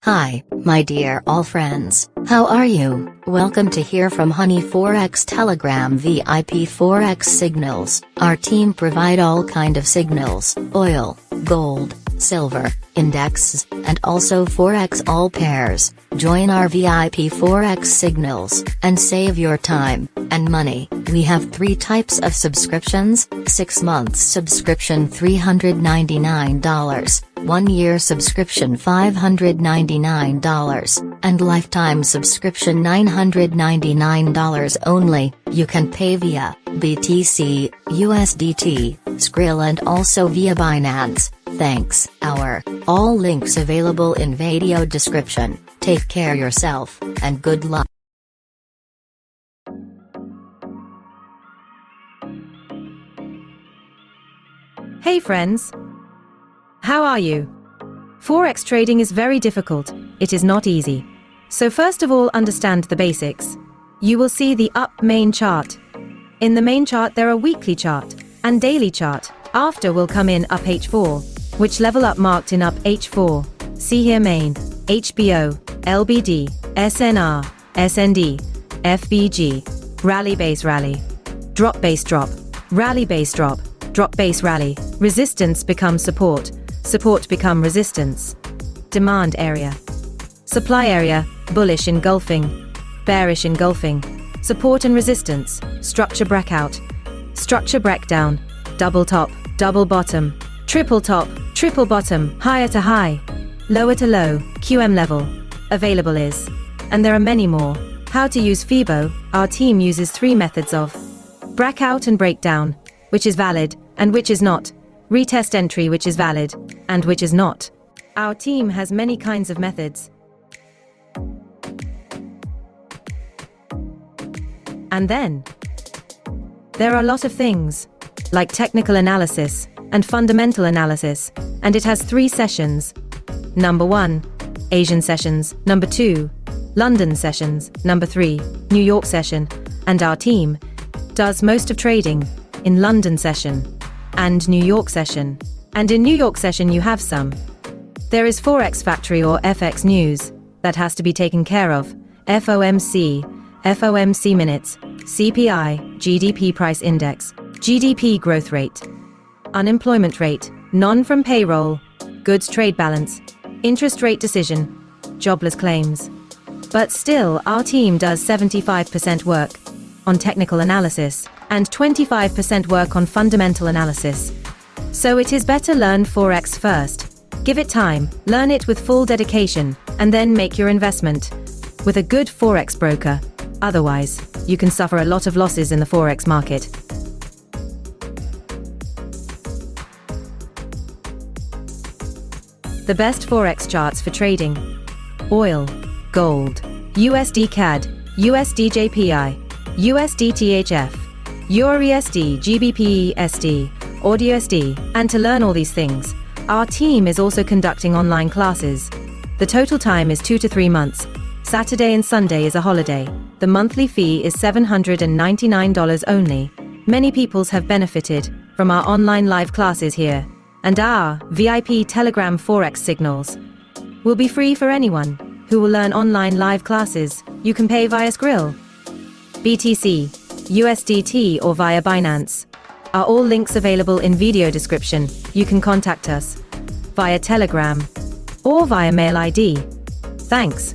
Hi, my dear all friends, how are you? Welcome to Hear from Honey Forex Telegram VIP Forex Signals. Our team provide all kind of signals, oil, gold, silver, indexes, and also Forex all pairs. Join our VIP Forex Signals, and save your time and money. We have 3 types of subscriptions: 6 months subscription $399, 1 year subscription $599, and lifetime subscription $999 only. You can pay via BTC, USDT, Skrill and also via Binance. Thanks. All links available in video description. Take care yourself, and good luck. Hey friends! How are you? Forex trading is very difficult, it is not easy. So first of all, understand the basics. You will see the up main chart. In the main chart there are weekly chart and daily chart. After will come in up H4, which level up marked in up H4. See here main, HBO, LBD, SNR, SND, FBG, rally base rally, drop base drop, rally base drop, drop base rally, resistance become support, support become resistance, demand area, supply area, bullish engulfing, bearish engulfing, support and resistance, structure breakout, structure breakdown, double top, double bottom, triple top, triple bottom, higher to high, lower to low, QM level, available is. And there are many more. How to use FIBO. Our team uses 3 methods of breakout and breakdown, which is valid, and which is not, retest entry which is valid, and which is not. Our team has many kinds of methods. And then, there are a lot of things, like technical analysis, and fundamental analysis, and it has 3 sessions. Number 1, Asian sessions, number 2, London sessions, number 3, New York session, and our team does most of trading in London session and New York session. And in New York session you have some. There is Forex Factory or FX News, that has to be taken care of, FOMC, FOMC minutes, CPI, GDP price index, GDP growth rate, unemployment rate, non-from payroll, goods trade balance, interest rate decision, jobless claims. But still, our team does 75% work on technical analysis and 25% work on fundamental analysis. So it is better learn Forex first. Give it time, learn it with full dedication, and then make your investment with a good Forex broker. Otherwise, you can suffer a lot of losses in the Forex market. The best Forex charts for trading: oil, gold, USD CAD, USD JPY, USD THF, EURUSD, GBP SD, AUDUSD. And to learn all these things, our team is also conducting online classes. The total time is 2 to 3 months. Saturday and Sunday is a holiday. The monthly fee is $799 only. Many peoples have benefited from our online live classes here. And our VIP Telegram Forex Signals will be free for anyone who will learn online live classes. You can pay via Skrill, BTC, USDT or via Binance. Are all links available in video description. You can contact us via Telegram or via mail ID. Thanks.